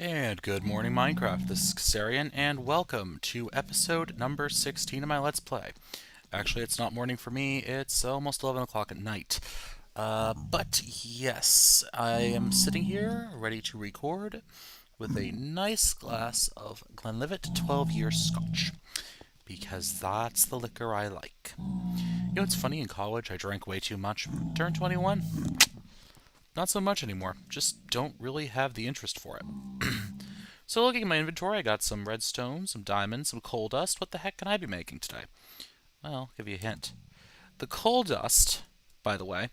And good morning, Minecraft. This is Keserian, and welcome to episode number 16 of my Let's Play. Actually, it's not morning for me, it's almost 11 o'clock at night. But yes, I am sitting here ready to record with a nice glass of Glenlivet 12-year Scotch, because that's the liquor I like. You know, it's funny, in college I drank way too much. Turned 21, not so much anymore. Just don't really have the interest for it. So looking at my inventory, I got some redstone, some diamonds, some coal dust. What the heck can I be making today? Well, I'll give you a hint. The coal dust, by the way,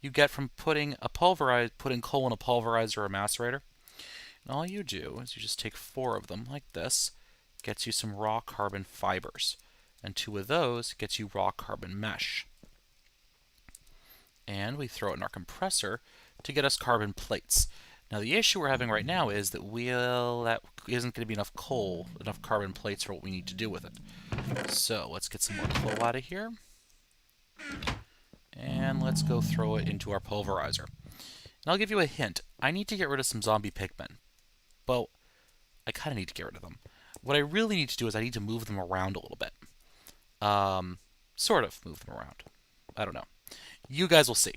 you get from putting coal in a pulverizer or a macerator. And all you do is you just take 4 of them like this, gets you some raw carbon fibers. And 2 of those gets you raw carbon mesh. And we throw it in our compressor to get us carbon plates. Now the issue we're having right now is that that isn't going to be enough coal, enough carbon plates for what we need to do with it. So let's get some more coal out of here. And let's go throw it into our pulverizer. And I'll give you a hint. I need to get rid of some zombie pigmen. Well, I kind of need to get rid of them. What I really need to do is I need to move them around a little bit. Sort of move them around. I don't know. You guys will see.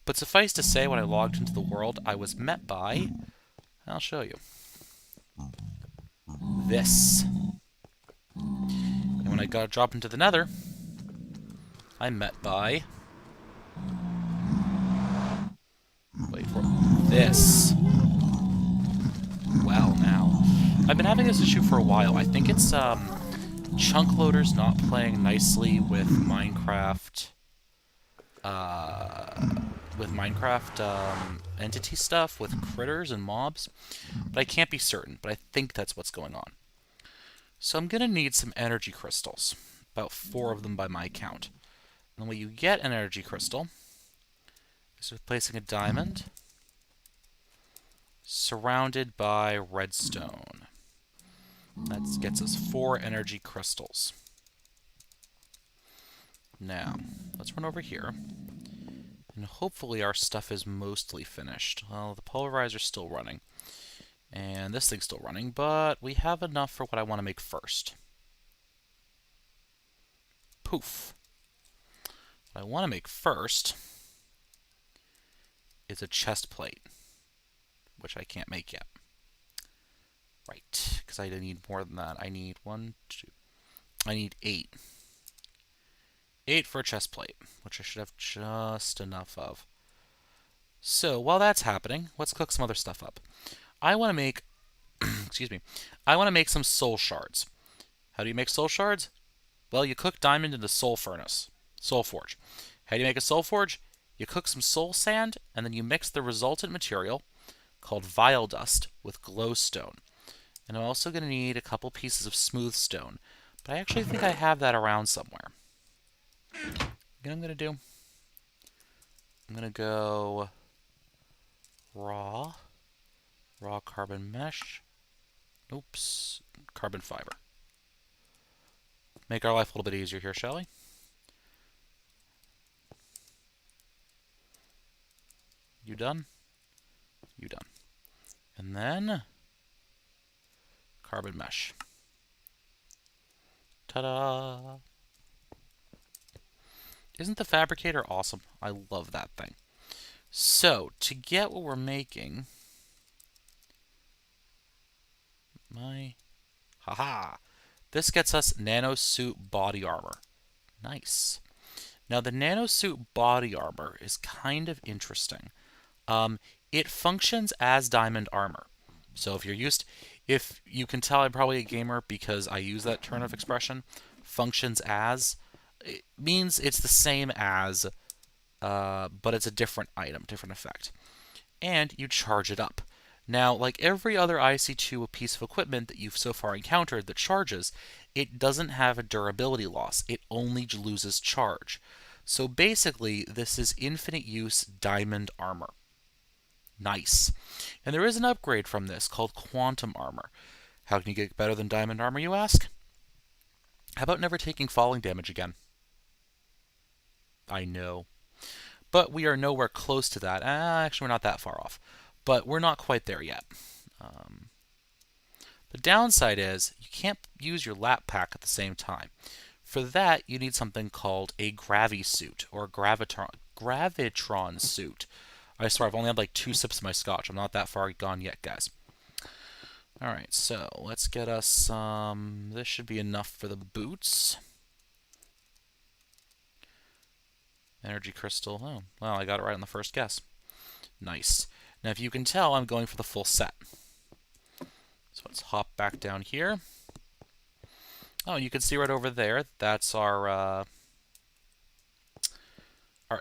But suffice to say, when I logged into the world, I was met by... I'll show you. This. And when I got dropped into the nether, I'm met by... Wait for it. This. Well, now. I've been having this issue for a while. I think it's chunk loaders not playing nicely with Minecraft... entity stuff with critters and mobs, but I can't be certain, but I think that's what's going on. So I'm going to need some energy crystals, about 4 of them by my count. And the way you get an energy crystal is with placing a diamond surrounded by redstone. That gets us 4 energy crystals. Now, let's run over here. And hopefully our stuff is mostly finished. Well, the pulverizer's still running. And this thing's still running, but we have enough for what I want to make first. Poof. What I want to make first is a chest plate, which I can't make yet. Right, because I need more than that. I need 1, 2... I need 8. 8 for a chest plate, which I should have just enough of. So, while that's happening, let's cook some other stuff up. I want to make, excuse me, I want to make some soul shards. How do you make soul shards? Well, you cook diamond in the soul furnace, soul forge. How do you make a soul forge? You cook some soul sand, and then you mix the resultant material, called vile dust, with glowstone. And I'm also going to need a couple pieces of smooth stone, but I actually think I have that around somewhere. You know what I'm going to do? I'm going to go raw carbon mesh, oops, carbon fiber. Make our life a little bit easier here, shall we? You done? You done. And then carbon mesh. Ta-da! Isn't the fabricator awesome? I love that thing. So, to get what we're making... Haha! This gets us nanosuit body armor. Nice. Now, the nanosuit body armor is kind of interesting. It functions as diamond armor. So if you can tell I'm probably a gamer because I use that turn of expression, functions as... It means it's the same as, but it's a different item, different effect. And you charge it up. Now, like every other IC2 piece of equipment that you've so far encountered that charges, it doesn't have a durability loss. It only loses charge. So basically, this is infinite use diamond armor. Nice. And there is an upgrade from this called quantum armor. How can you get better than diamond armor, you ask? How about never taking falling damage again? I know. But we are nowhere close to that. Actually, we're not that far off. But we're not quite there yet. The downside is you can't use your lap pack at the same time. For that, you need something called a gravi-suit or gravitron suit. I swear, I've only had like 2 sips of my scotch. I'm not that far gone yet, guys. Alright, so let's get us some. This should be enough for the boots. Energy crystal. Oh, well, I got it right on the first guess. Nice. Now, if you can tell, I'm going for the full set. So let's hop back down here. Oh, you can see right over there, that's our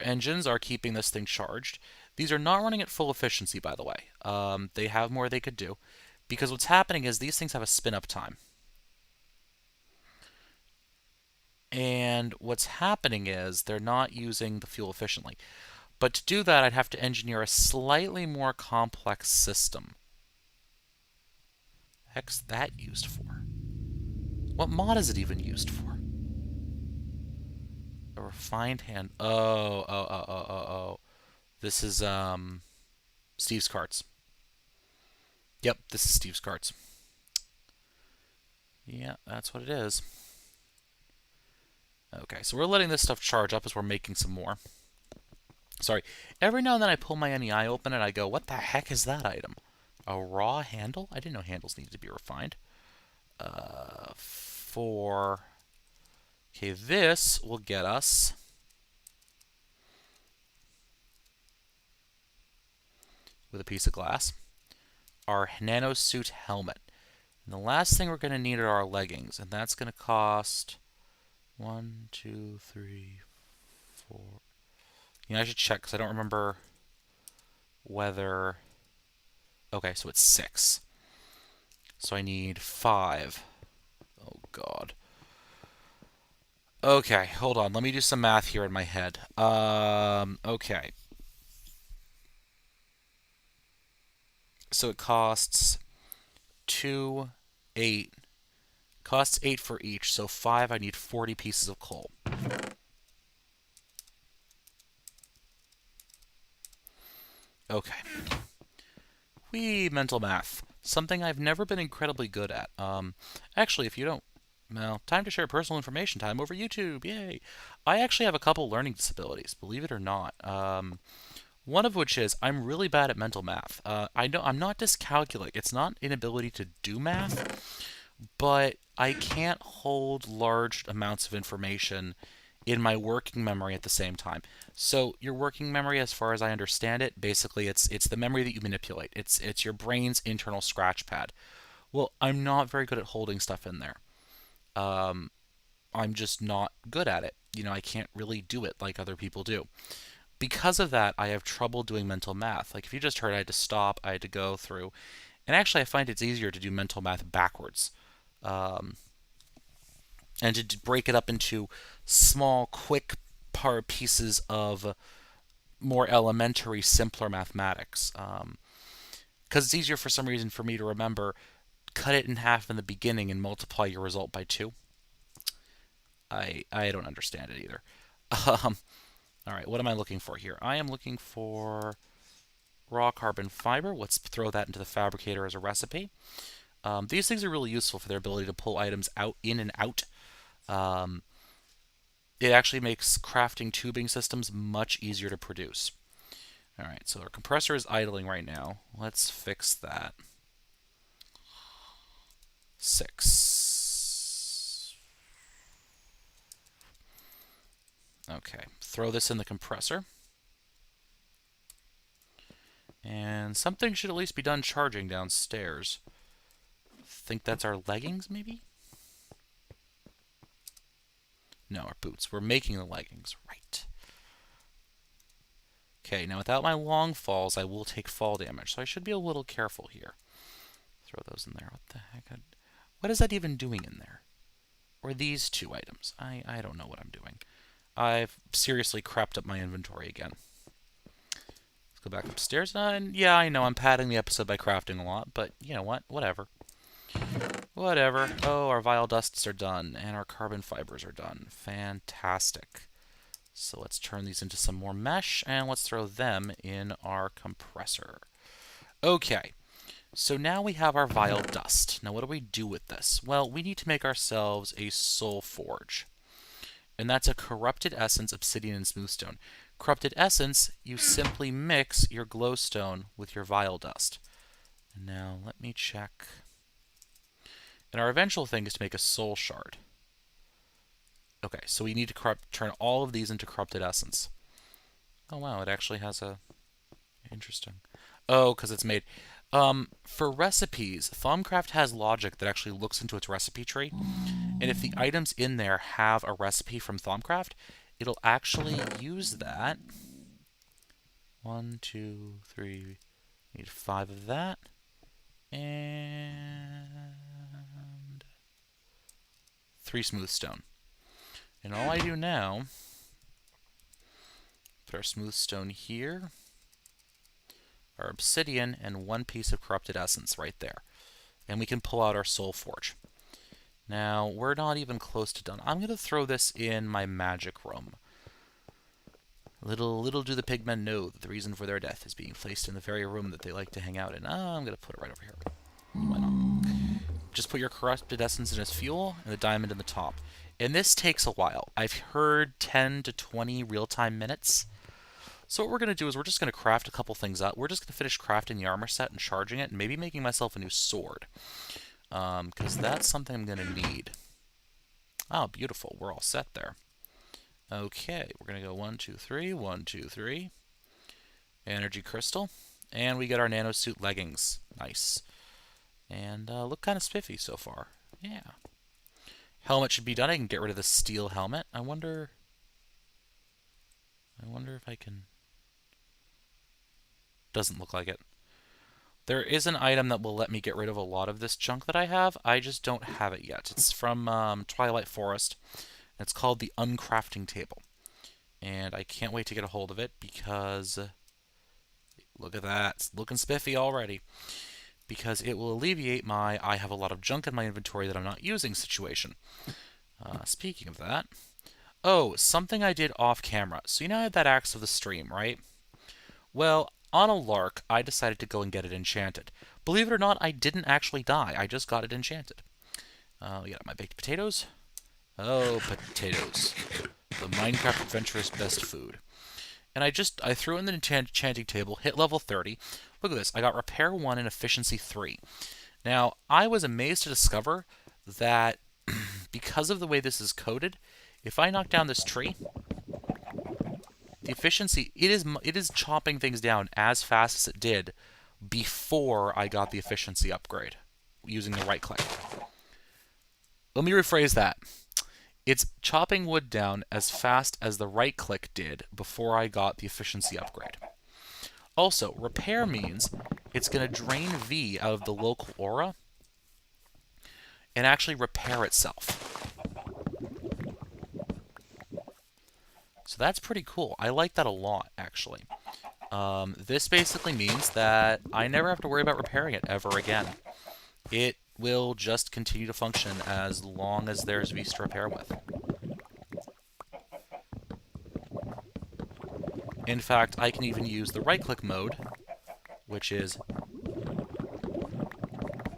engines are keeping this thing charged. These are not running at full efficiency, by the way. They have more they could do. Because what's happening is these things have a spin-up time. And what's happening is they're not using the fuel efficiently. But to do that, I'd have to engineer a slightly more complex system. The heck's that used for? What mod is it even used for? A refined hand. Oh. This is Steve's carts. Yep, this is Steve's carts. Yeah, that's what it is. Okay, so we're letting this stuff charge up as we're making some more. Sorry, every now and then I pull my NEI open and I go, what the heck is that item? A raw handle? I didn't know handles needed to be refined. Okay, this will get us with a piece of glass our nanosuit helmet. And the last thing we're going to need are our leggings, and that's going to cost 1, 2, 3, 4. I should check because I don't remember whether. Okay, so it's 6. So I need 5. Oh, God. Okay, hold on. Let me do some math here in my head. Okay. So it costs 2, 8. Costs 8 for each, so 5, I need 40 pieces of coal. Okay. Whee, mental math. Something I've never been incredibly good at. Actually, if you don't, well, time to share personal information time over YouTube. Yay! I actually have a couple learning disabilities, believe it or not. One of which is I'm really bad at mental math. I know I'm not dyscalculic. It's not inability to do math, but I can't hold large amounts of information in my working memory at the same time. So your working memory, as far as I understand it, basically it's the memory that you manipulate. It's your brain's internal scratch pad. Well, I'm not very good at holding stuff in there. I'm just not good at it. I can't really do it like other people do. Because of that, I have trouble doing mental math. Like if you just heard, I had to stop, I had to go through. And actually, I find it's easier to do mental math backwards. And to break it up into small, quick pieces of more elementary, simpler mathematics. Because it's easier for some reason for me to remember, cut it in half in the beginning and multiply your result by 2. I don't understand it either. All right, what am I looking for here? I am looking for raw carbon fiber. Let's throw that into the fabricator as a recipe. These things are really useful for their ability to pull items in and out. It actually makes crafting tubing systems much easier to produce. All right, so our compressor is idling right now. Let's fix that. 6. Okay, throw this in the compressor. And something should at least be done charging downstairs. Think that's our leggings, maybe? No, our boots. We're making the leggings. Right. Okay, now without my long falls, I will take fall damage, so I should be a little careful here. Throw those in there. What the heck? What is that even doing in there? Or these 2 items? I don't know what I'm doing. I've seriously crapped up my inventory again. Let's go back upstairs. And yeah, I know I'm padding the episode by crafting a lot, but you know what? Whatever. Whatever. Oh, our vile dusts are done, and our carbon fibers are done. Fantastic. So let's turn these into some more mesh, and let's throw them in our compressor. Okay. So now we have our vile dust. Now what do we do with this? Well, we need to make ourselves a soul forge. And that's a corrupted essence, obsidian, and smoothstone. Corrupted essence, you simply mix your glowstone with your vile dust. And now let me check. And our eventual thing is to make a soul shard. Okay, so we need to turn all of these into corrupted essence. Oh wow, it actually has a... Interesting. Oh, because it's made... for recipes, Thaumcraft has logic that actually looks into its recipe tree. And if the items in there have a recipe from Thaumcraft, it'll actually use that. 1, 2, 3. Need 5 of that. And 3 smooth stone. And all I do now, put our smooth stone here, our obsidian, and 1 piece of corrupted essence right there. And we can pull out our soul forge. Now, we're not even close to done. I'm going to throw this in my magic room. Little do the pigmen know that the reason for their death is being placed in the very room that they like to hang out in. I'm going to put it right over here. Why not? Just put your corrupted essence in as fuel and the diamond in the top. And this takes a while. I've heard 10 to 20 real-time minutes. So what we're going to do is we're just going to craft a couple things up. We're just going to finish crafting the armor set and charging it and maybe making myself a new sword. Because that's something I'm going to need. Oh, beautiful. We're all set there. Okay, we're going to go 1, 2, 3, 1, 2, 3. Energy crystal. And we get our nanosuit leggings. Nice. And look kind of spiffy so far. Yeah. Helmet should be done. I can get rid of the steel helmet. I wonder if I can... Doesn't look like it. There is an item that will let me get rid of a lot of this junk that I have. I just don't have it yet. It's from Twilight Forest. It's called the Uncrafting Table. And I can't wait to get a hold of it because... Look at that. It's looking spiffy already. Because it will alleviate my I have a lot of junk in my inventory that I'm not using situation. Speaking of that... Oh, something I did off camera. So you know I had that axe of the stream, right? Well, on a lark, I decided to go and get it enchanted. Believe it or not, I didn't actually die. I just got it enchanted. We got my baked potatoes. Oh, potatoes. The Minecraft adventurer's best food. And I threw in the enchanting table, hit level 30. Look at this. I got repair 1 and efficiency 3. Now, I was amazed to discover that because of the way this is coded, if I knock down this tree, the efficiency, it is chopping things down as fast as it did before I got the efficiency upgrade using the right click. Let me rephrase that. It's chopping wood down as fast as the right click did before I got the efficiency upgrade. Also, repair means it's going to drain V out of the local aura and actually repair itself. So that's pretty cool. I like that a lot, actually. This basically means that I never have to worry about repairing it ever again. It will just continue to function as long as there's V's to repair with. In fact, I can even use the right-click mode, which is...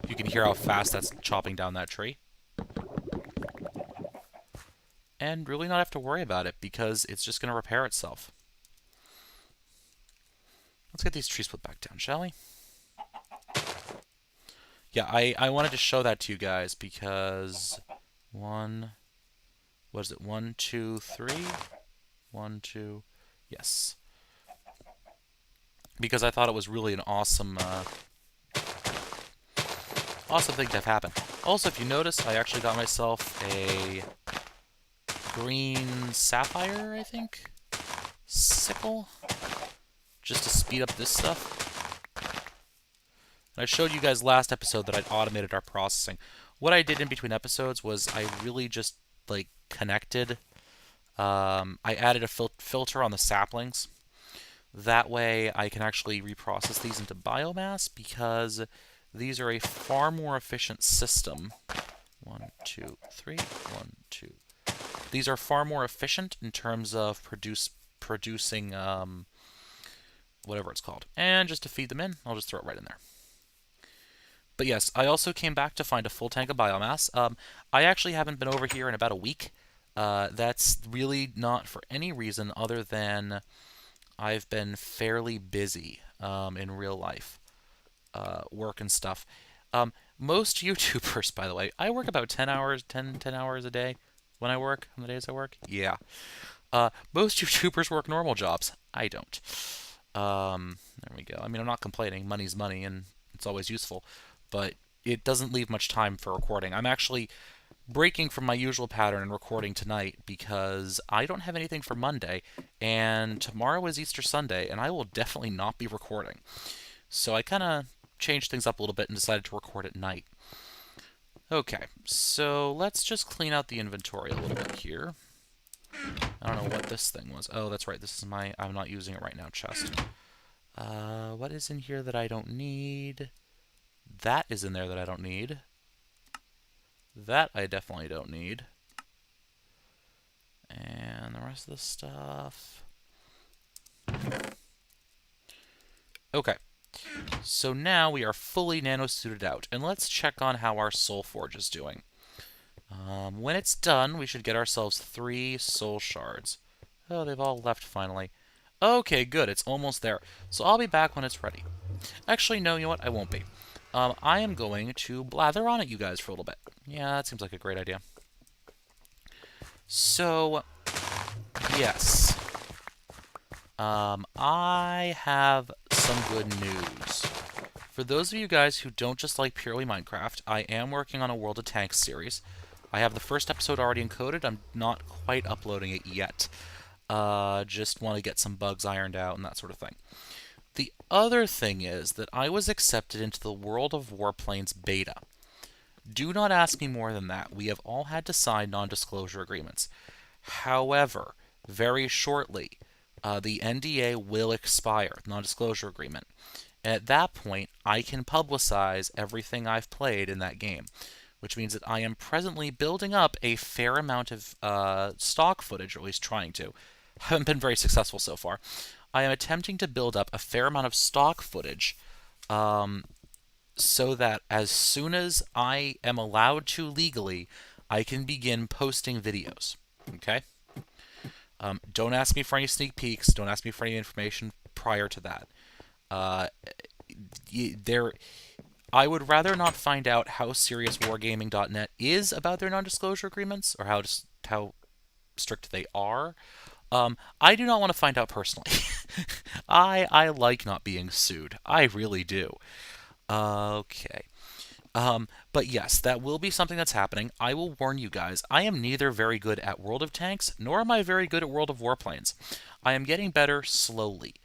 You can hear how fast that's chopping down that tree. And really not have to worry about it, because it's just going to repair itself. Let's get these trees put back down, shall we? Yeah, I wanted to show that to you guys, because... What is it? 1, 2, 3? 1, 2... Yes. Because I thought it was really an awesome... awesome thing to have happen. Also, if you notice, I actually got myself a... green sapphire, I think? Sickle? Just to speed up this stuff. And I showed you guys last episode that I'd automated our processing. What I did in between episodes was I really just, like, connected. I added a filter on the saplings. That way I can actually reprocess these into biomass because these are a far more efficient system. 1, 2, 3, 1, 2. These are far more efficient in terms of producing whatever it's called. And just to feed them in, I'll just throw it right in there. But yes, I also came back to find a full tank of biomass. I actually haven't been over here in about a week. That's really not for any reason other than I've been fairly busy in real life, work and stuff. Most YouTubers, by the way, I work about 10 hours, 10 hours a day when I work, on the days I work. Yeah. Most YouTubers work normal jobs. I don't. There we go. I mean, I'm not complaining. Money's money, and it's always useful. But it doesn't leave much time for recording. I'm actually breaking from my usual pattern and recording tonight because I don't have anything for Monday, and tomorrow is Easter Sunday, and I will definitely not be recording. So I kind of changed things up a little bit and decided to record at night. Okay, so let's just clean out the inventory a little bit here. I don't know what this thing was. Oh, that's right. This is my, I'm not using it right now, chest. What is in here that I don't need? That is in there that I don't need. That I definitely don't need. And the rest of the stuff. Okay. So now we are fully nano-suited out. And let's check on how our Soul Forge is doing. When it's done, we should get ourselves 3 soul shards. Oh, they've all left finally. Okay, good. It's almost there. So I'll be back when it's ready. Actually, no, you know what? I won't be. I am going to blather on at you guys for a little bit. Yeah, that seems like a great idea. So, yes. I have some good news. For those of you guys who don't just like purely Minecraft, I am working on a World of Tanks series. I have the first episode already encoded. I'm not quite uploading it yet. Just want to get some bugs ironed out and that sort of thing. The other thing is that I was accepted into the World of Warplanes beta. Do not ask me more than that. We have all had to sign non-disclosure agreements. However, very shortly, the NDA will expire, non-disclosure agreement. And at that point, I can publicize everything I've played in that game, which means that I am presently building up a fair amount of stock footage, or at least trying to. Haven't been very successful so far. I am attempting to build up a fair amount of stock footage so that as soon as I am allowed to legally, I can begin posting videos. Okay? Don't ask me for any sneak peeks. Don't ask me for any information prior to that. I would rather not find out how seriouswargaming.net is about their non-disclosure agreements or how strict they are. I do not want to find out personally. I like not being sued. I really do. Okay. But yes, that will be something that's happening. I will warn you guys, I am neither very good at World of Tanks, nor am I very good at World of Warplanes. I am getting better slowly.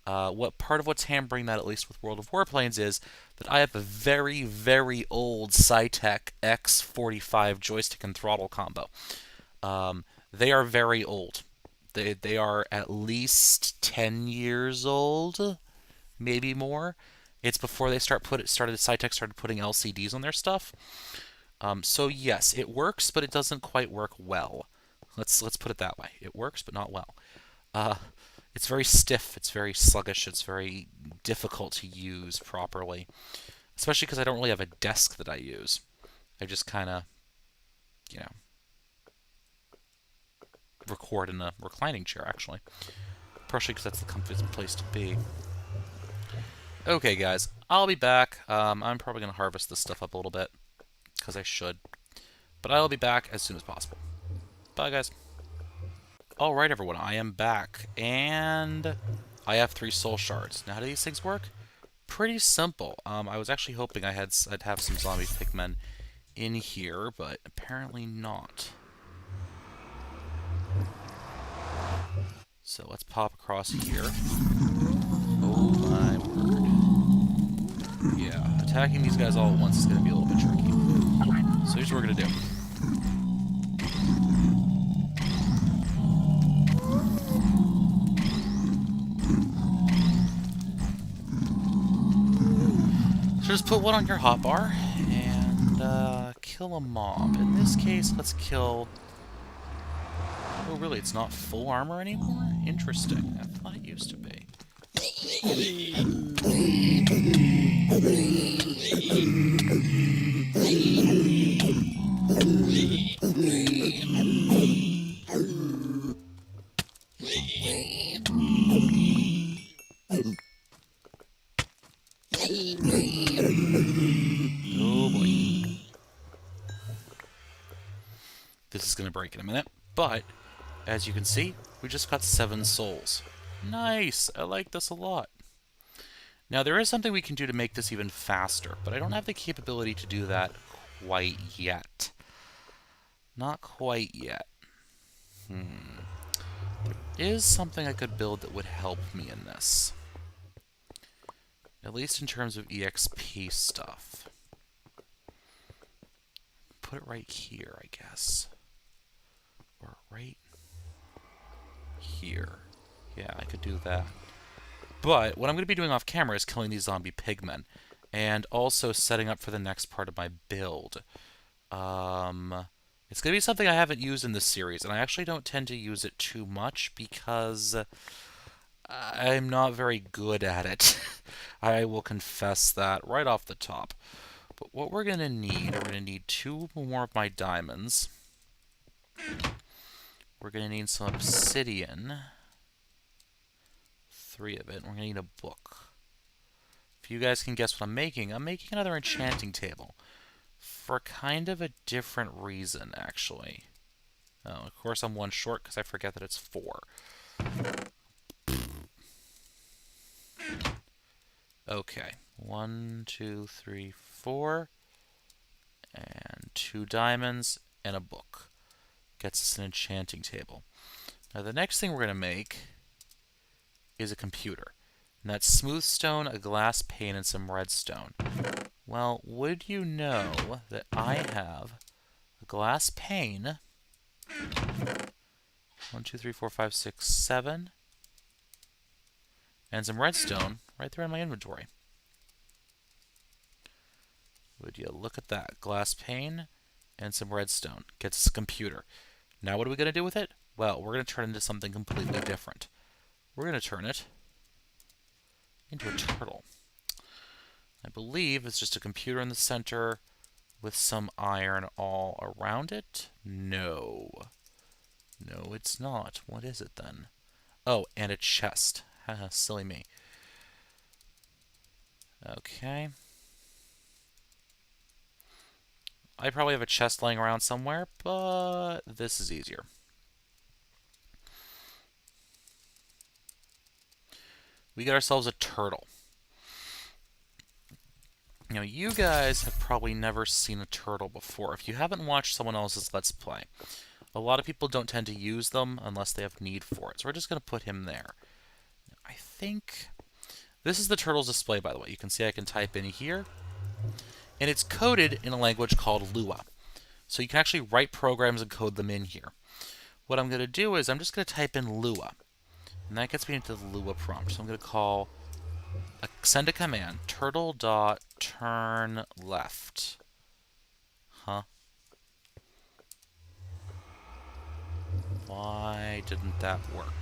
Part of what's hampering that, at least with World of Warplanes, is that I have a very, very old Cytec X45 joystick and throttle combo. They are very old. They are at least 10 years old, maybe more. It's before they Cytec started putting LCDs on their stuff. So yes, it works, but it doesn't quite work well. Let's put it that way. It works, but not well. It's very stiff. It's very sluggish. It's very difficult to use properly, especially because I don't really have a desk that I use. I just kind of, you know, record in a reclining chair, actually. Partially because that's the comfiest place to be. Okay, guys, I'll be back. I'm probably going to harvest this stuff up a little bit, because I should. But I'll be back as soon as possible. Bye, guys. Alright, everyone, I am back, and I have 3 soul shards. Now, how do these things work? Pretty simple. I was actually hoping I'd have some zombie pigmen in here, but apparently not. So let's pop across here. Oh my word. Yeah, attacking these guys all at once is going to be a little bit tricky. So here's what we're going to do. So just put one on your hotbar and kill a mob. In this case, let's kill... Oh, really? It's not full armor anymore? Interesting. I thought it used to be. Oh boy. This is going to break in a minute, but as you can see, we just got 7 souls. Nice! I like this a lot. Now, there is something we can do to make this even faster, but I don't have the capability to do that quite yet. Not quite yet. There is something I could build that would help me in this. At least in terms of EXP stuff. Put it right here, I guess. Or right here. Yeah, I could do that. But what I'm going to be doing off camera is killing these zombie pigmen. And also setting up for the next part of my build. It's going to be something I haven't used in this series, and I actually don't tend to use it too much because I'm not very good at it. I will confess that right off the top. But what we're going to need, we're going to need 2 more of my diamonds. We're going to need some obsidian. 3 of it. We're going to need a book. If you guys can guess what I'm making another enchanting table. For kind of a different reason, actually. Oh, of course I'm 1 short because I forget that it's 4. Okay. 1, 2, 3, 4. And 2 diamonds and a book. Gets us an enchanting table. Now the next thing we're going to make is a computer. And that's smooth stone, a glass pane, and some redstone. Well, would you know that I have a glass pane, 1, 2, 3, 4, 5, 6, 7, and some redstone right there in my inventory. Would you look at that? Glass pane and some redstone. Gets us a computer. Now what are we going to do with it? Well, we're going to turn it into something completely different. We're going to turn it into a turtle. I believe it's just a computer in the center with some iron all around it. No. No, it's not. What is it then? Oh, and a chest. Haha, silly me. Okay. I probably have a chest laying around somewhere, but this is easier. We get ourselves a turtle. Now, you guys have probably never seen a turtle before. If you haven't watched someone else's Let's Play, a lot of people don't tend to use them unless they have need for it. So we're just going to put him there. I think this is the turtle's display, by the way. You can see I can type in here. And it's coded in a language called Lua. So you can actually write programs and code them in here. What I'm going to do is I'm just going to type in Lua. And that gets me into the Lua prompt. So I'm going to send a command, turtle.turn left. Huh? Why didn't that work?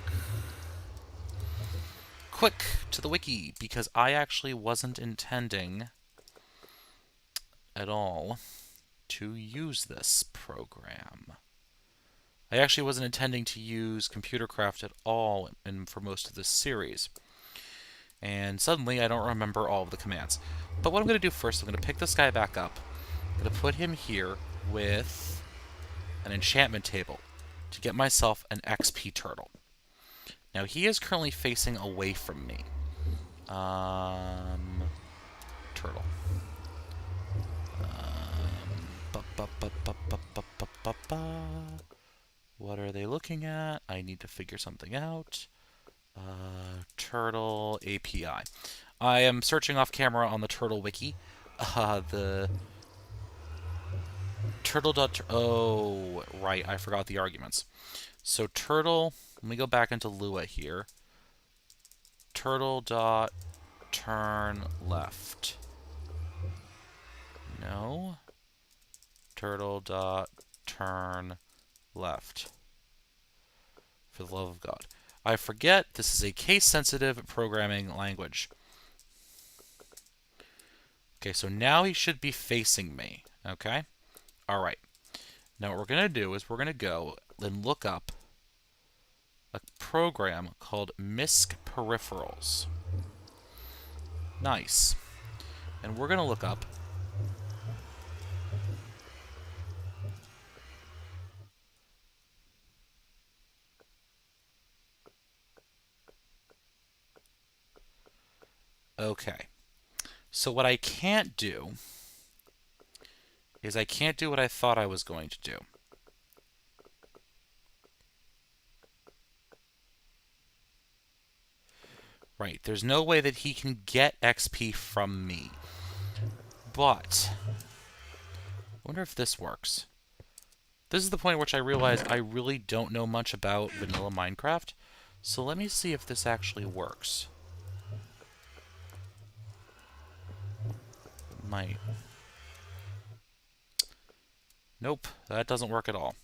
Quick to the wiki, because I actually wasn't intending at all to use this program. I actually wasn't intending to use Computercraft at all for most of this series. And suddenly I don't remember all of the commands. But what I'm going to do first, I'm going to pick this guy back up. I'm going to put him here with an enchantment table to get myself an XP turtle. Now he is currently facing away from me. Turtle. What are they looking at? I need to figure something out. Turtle API. I am searching off camera on the Turtle wiki. The turtle. Oh, right. I forgot the arguments. So turtle. Let me go back into Lua here. Turtle.turn left. No. Turtle.turn left. For the love of God. I forget this is a case-sensitive programming language. Okay, so now he should be facing me. Okay? Alright. Now what we're going to do is we're going to go and look up a program called MISC Peripherals. Nice. And we're going to look up okay. So what I can't do is I can't do what I thought I was going to do. Right, there's no way that he can get XP from me. But I wonder if this works. This is the point at which I realize I really don't know much about vanilla Minecraft. So let me see if this actually works. Might. Nope, that doesn't work at all.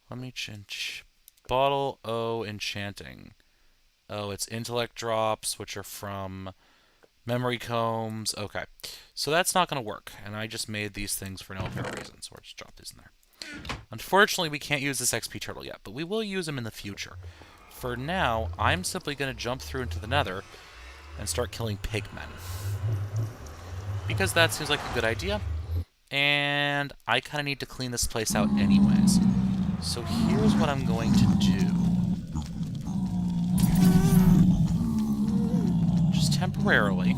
Let me change. Bottle O enchanting. Oh, it's intellect drops, which are from memory combs. Okay, so that's not going to work. And I just made these things for no apparent reason, so we'll just drop these in there. Unfortunately, we can't use this XP turtle yet, but we will use them in the future. For now, I'm simply going to jump through into the nether and start killing pigmen. Because that seems like a good idea. And I kind of need to clean this place out anyways. So here's what I'm going to do. Just temporarily.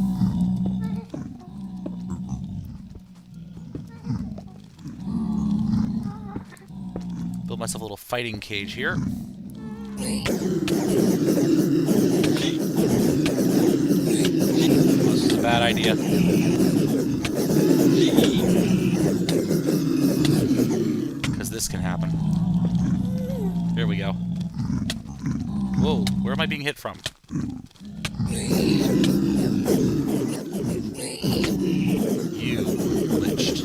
Build myself a little fighting cage here. This is a bad idea. Because this can happen. Here we go. Whoa, where am I being hit from? You glitched.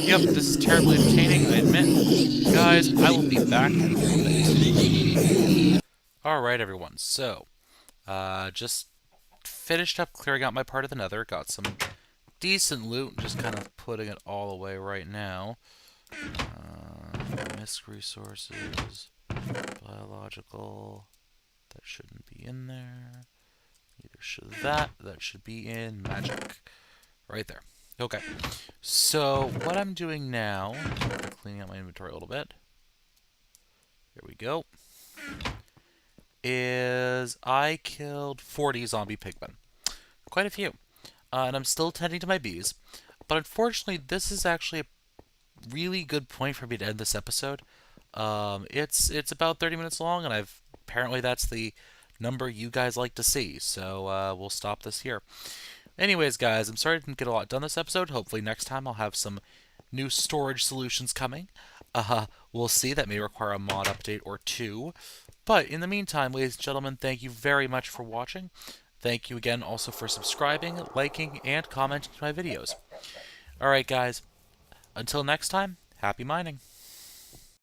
Yep, this is terribly entertaining, I admit. Guys, I will be back in a little bit. Alright, everyone, so, just finished up clearing out my part of the nether, got some decent loot, just kind of putting it all away right now. Misc resources, biological, that shouldn't be in there. Neither should that should be in magic. Right there. Okay, so what I'm doing now, cleaning out my inventory a little bit. Here we go. Is I killed 40 zombie pigmen. Quite a few. And I'm still tending to my bees. But unfortunately, this is actually a really good point for me to end this episode. It's about 30 minutes long, and apparently that's the number you guys like to see. So we'll stop this here. Anyways, guys, I'm sorry I didn't get a lot done this episode. Hopefully next time I'll have some new storage solutions coming. We'll see. That may require a mod update or two. But in the meantime, ladies and gentlemen, thank you very much for watching. Thank you again also for subscribing, liking, and commenting to my videos. Alright, guys. Until next time, happy mining.